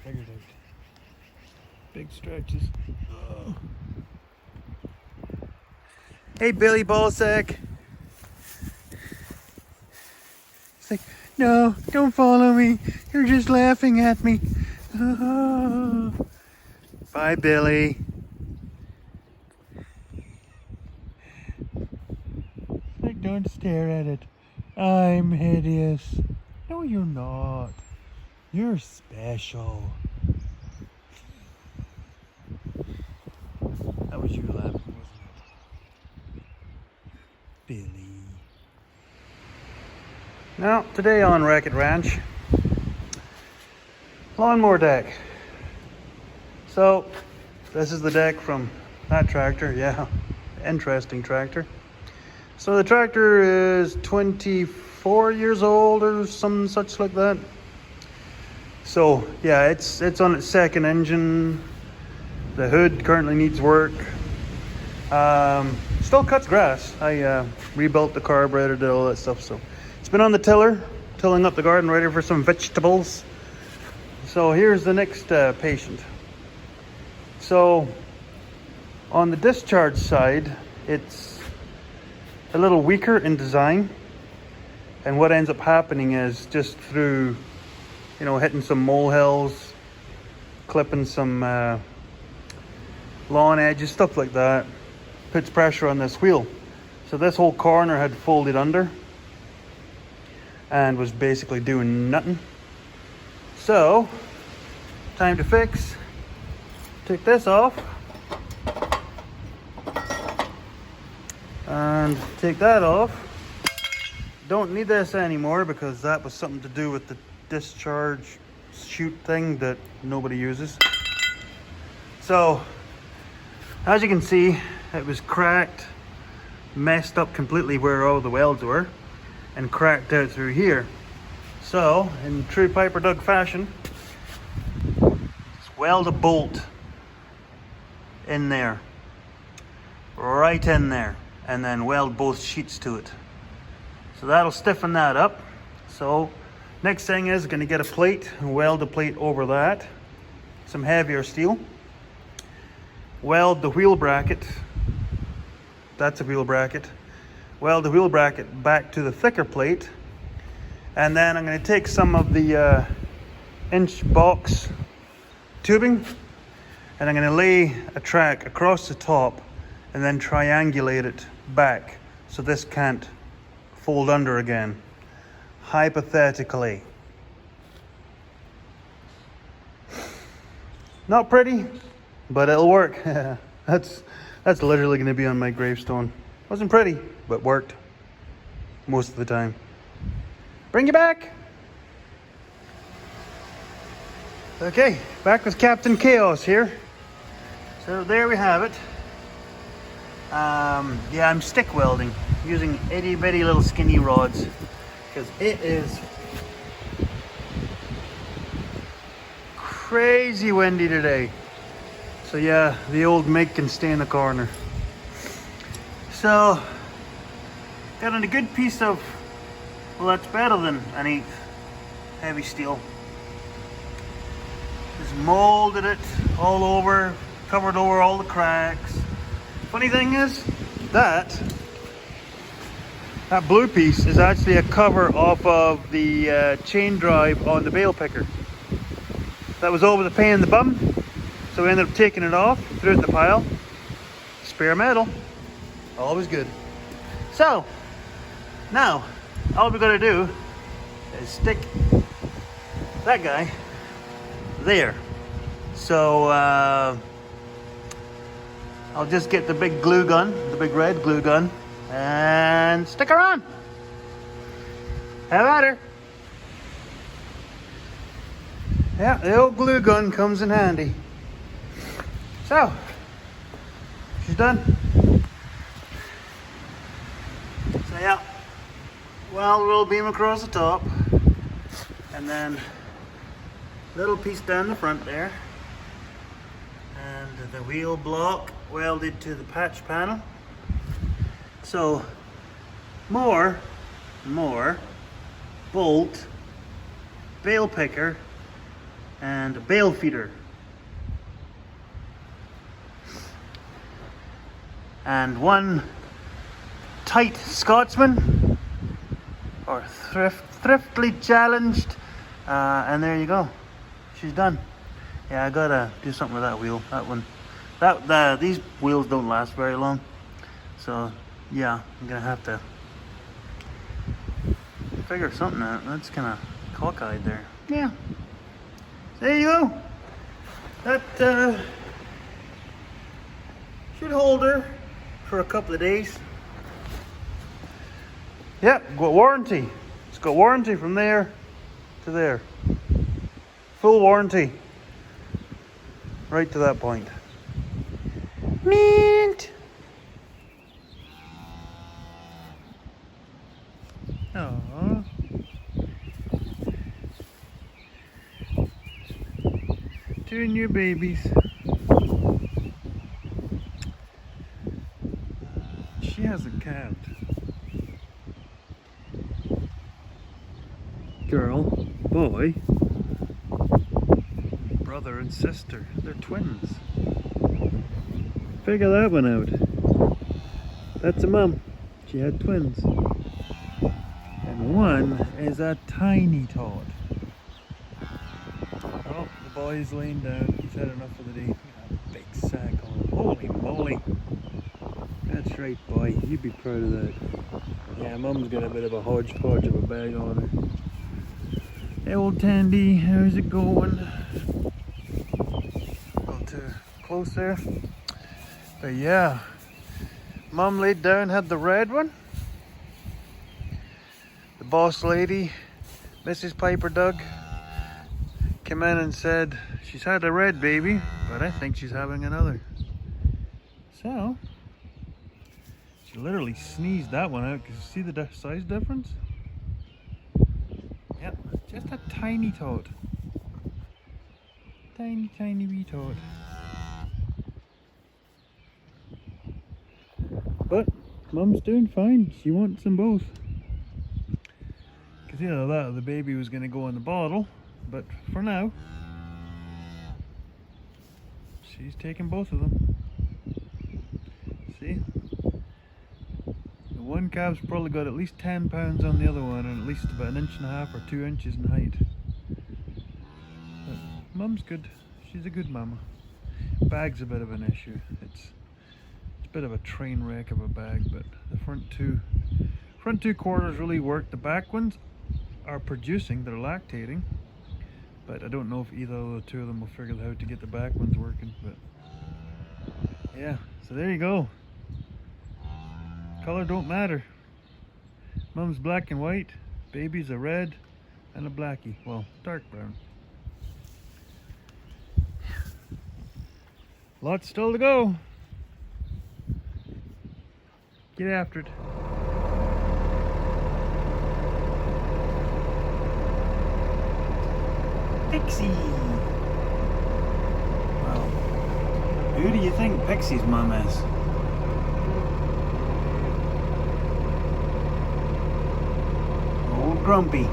figured out. Big stretches. Oh. Hey, Billy Ballsack. It's like, no, don't follow me. You're just laughing at me. Oh. Bye, Billy. It's like, don't stare at it. I'm hideous. No, you're not. You're special. That was you laughing, wasn't it? Billy. Now, today on Racket Ranch, lawnmower deck. So, this is the deck from that tractor. Yeah, interesting tractor. So the tractor is 24 years old or some such like that. So yeah, it's on its second engine. The hood currently needs work. Still cuts grass. I rebuilt the carburetor, did all that stuff. So it's been on the tiller, tilling up the garden, ready for some vegetables. So here's the next patient. So on the discharge side, it's a little weaker in design, and what ends up happening is just through, you know, hitting some molehills, clipping some lawn edges, stuff like that, puts pressure on this wheel. So this whole corner had folded under and was basically doing nothing. So time to fix. Take this off and take that off. Don't need this anymore because that was something to do with the discharge chute thing that nobody uses. So as you can see, it was cracked, messed up completely where all the welds were, and cracked out through here. So in true Piper Doug fashion, just weld a bolt in there, right in there, and then weld both sheets to it. So that'll stiffen that up. So next thing is going to get a plate and weld a plate over that, some heavier steel, weld the wheel bracket, that's a wheel bracket, weld the wheel bracket back to the thicker plate, and then I'm going to take some of the inch box tubing and I'm going to lay a track across the top and then triangulate it back so this can't fold under again, hypothetically. Not pretty, but it'll work. That's literally going to be on my gravestone. Wasn't pretty, but worked most of the time. Bring you back. Okay, back with Captain Chaos here. So there we have it. Yeah, I'm stick welding using itty bitty little skinny rods because it is crazy windy today. So yeah, the old Mig can stay in the corner. So got on a good piece of, well, that's better than an 1/8 heavy steel. Just molded it all over, covered over all the cracks. Funny thing is, that blue piece is actually a cover off of the chain drive on the bale picker. That was always a pain in the bum, so we ended up taking it off, threw it in the pile. Spare metal, always good. So now all we're going to do is stick that guy there. So I'll just get the big glue gun, the big red glue gun, and stick her on. Have at her. Yeah, the old glue gun comes in handy. So, she's done. So yeah, well, we'll beam across the top, and then little piece down the front there, and the wheel block welded to the patch panel. So more, bolt, bale picker, and a bale feeder. And one tight Scotsman, or thriftily challenged, and there you go. She's done. Yeah, I gotta do something with that wheel. That one, these wheels don't last very long, so yeah, I'm gonna have to figure something out. That's kind of cockeyed there. Yeah. There you go. That should hold her for a couple of days. Yep, got warranty. It's got warranty from there to there. Full warranty. Right to that point. Mint. Aww. Two new babies. She has a cat. Girl, boy, brother and sister. They're twins. Figure that one out. That's a mum. She had twins. And one is a tiny tot. Oh, the boy's laying down. He's had enough for the day. A big sack on. Holy moly. That's right, boy. You'd be proud of that. Yeah, mum's got a bit of a hodgepodge of a bag on her. Hey, old Tandy, how's it going? A little too close there. But yeah, mum laid down, had the red one. The boss lady, Mrs. Piper Doug, came in and said she's had a red baby, but I think she's having another. So, she literally sneezed that one out, because you see the size difference? Yep, just a tiny tot. Tiny, tiny wee tot. But mum's doing fine. She wants them both. Because you know that the baby was going to go in the bottle, but for now, she's taking both of them. See? The one calf's probably got at least 10 pounds on the other one, and at least about 1.5 inches or 2 inches in height. But mum's good. She's a good mama. Bag's a bit of an issue. It's a bit of a train wreck of a bag, but the front two quarters really work. The back ones are producing, they're lactating, but I don't know if either of the two of them will figure out how to get the back ones working. But yeah, so there you go. Color don't matter. Mum's black and white, baby's a red and a blackie, well, dark brown. Lots still to go. Get after it. Pixie! Well, who do you think Pixie's mum is? Old Grumpy.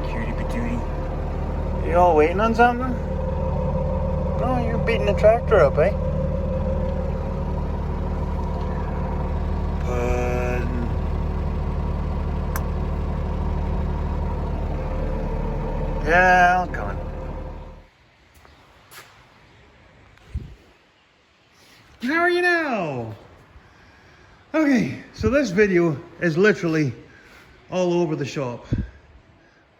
Cutie patootie. You all waiting on something? Oh, you're beating the tractor up, eh? Puddin'. Yeah, I'm coming. How are you now? Okay, so this video is literally all over the shop.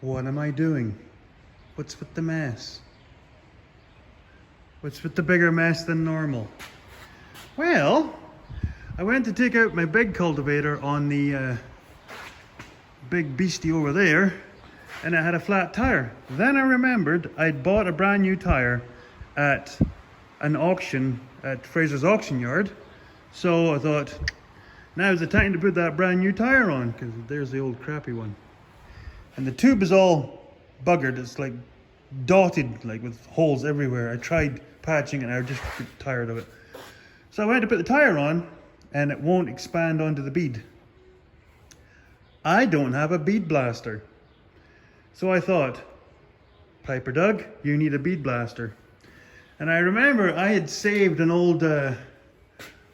What am I doing? What's with the mess? What's with the bigger mess than normal? Well, I went to take out my big cultivator on the big beastie over there, and it had a flat tire. Then I remembered I'd bought a brand new tire at an auction at Fraser's auction yard. So I thought, now's the time to put that brand new tire on, because there's the old crappy one. And the tube is all buggered. It's like dotted, like with holes everywhere. I tried patching it and I just got tired of it. So I went to put the tire on and it won't expand onto the bead. I don't have a bead blaster. So I thought, Piper Doug, you need a bead blaster. And I remember I had saved an old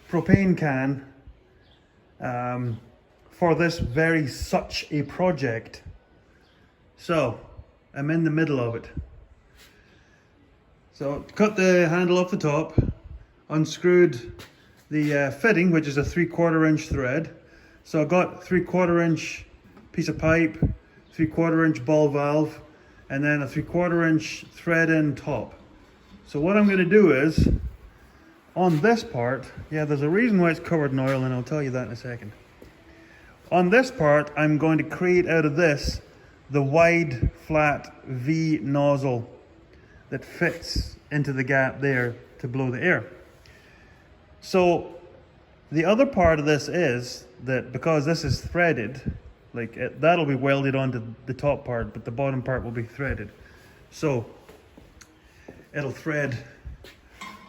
propane can for this very such a project. So I'm in the middle of it. So cut the handle off the top, unscrewed the fitting, which is a 3/4 inch thread. So I got 3/4 inch piece of pipe, 3/4 inch ball valve, and then a 3/4 inch thread in top. So what I'm going to do is, on this part, yeah, there's a reason why it's covered in oil, and I'll tell you that in a second. On this part, I'm going to create out of this the wide, flat V nozzle that fits into the gap there to blow the air. So the other part of this is that because this is threaded, that'll be welded onto the top part, but the bottom part will be threaded. So it'll thread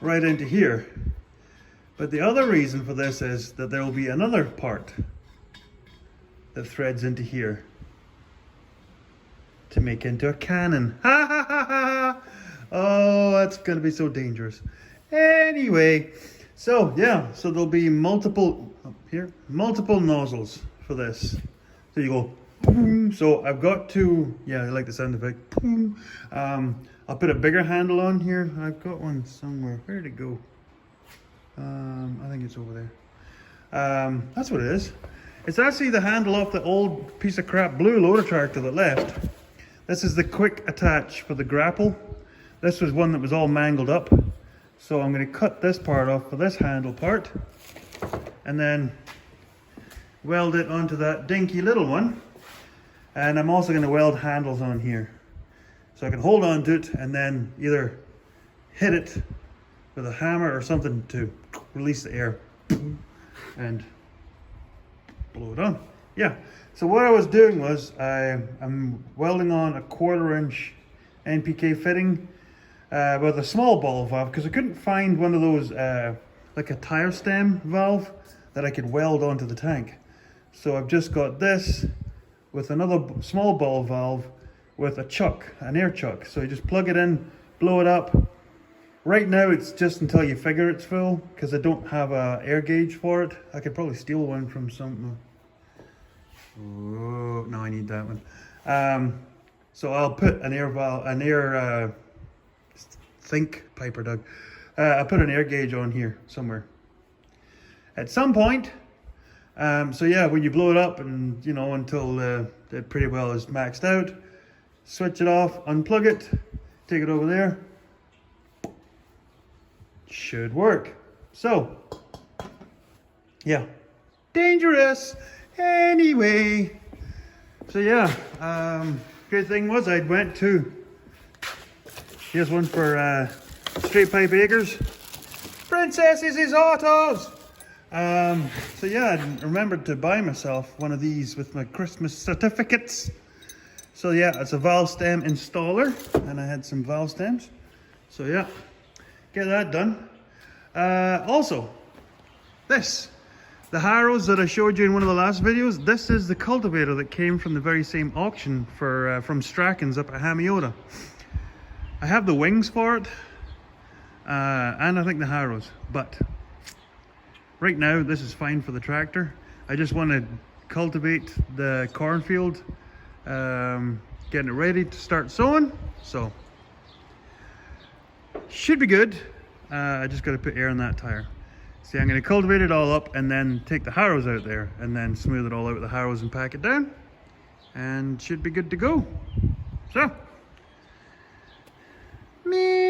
right into here. But the other reason for this is that there will be another part that threads into here to make into a cannon. Ha ha ha ha! Oh, that's gonna be so dangerous. Anyway, so yeah, so there'll be multiple nozzles for this. So you go boom. So I've got to, yeah, I like the sound effect. Boom. I'll put a bigger handle on here. I've got one somewhere. Where'd it go? I think it's over there. That's what it is. It's actually the handle off the old piece of crap blue loader tractor that left. This is the quick attach for the grapple. This was one that was all mangled up. So I'm going to cut this part off for this handle part and then weld it onto that dinky little one. And I'm also going to weld handles on here. So I can hold on to it and then either hit it with a hammer or something to release the air and blow it on. Yeah, so what I was doing was I'm welding on a 1/4 inch NPK fitting with a small ball valve because I couldn't find one of those like a tire stem valve that I could weld onto the tank. So I've just got this with another small ball valve with a chuck, an air chuck. So you just plug it in, blow it up. Right now it's just until you figure it's full because I don't have a air gauge for it. I could probably steal one from something. Oh, no, I need that one. So I'll put an air valve, think Piper Doug. I'll put an air gauge on here somewhere at some point. So yeah, when you blow it up and you know until it pretty well is maxed out, switch it off, unplug it, take it over there. Should work. So yeah, dangerous. Anyway, so yeah, great thing was I went to, here's one for Straight Pipe Acres, Princesses is Autos. So yeah, I remembered to buy myself one of these with my Christmas certificates. So yeah, it's a valve stem installer, and I had some valve stems. So yeah, get that done. Also, the harrows that I showed you in one of the last videos, this is the cultivator that came from the very same auction from Strachan's up at Hamiota. I have the wings for it, and I think the harrows, but right now this is fine for the tractor. I just want to cultivate the cornfield, getting it ready to start sowing, so should be good. I just got to put air in that tire. See, I'm going to cultivate it all up and then take the harrows out there and then smooth it all out with the harrows and pack it down, and should be good to go. So, me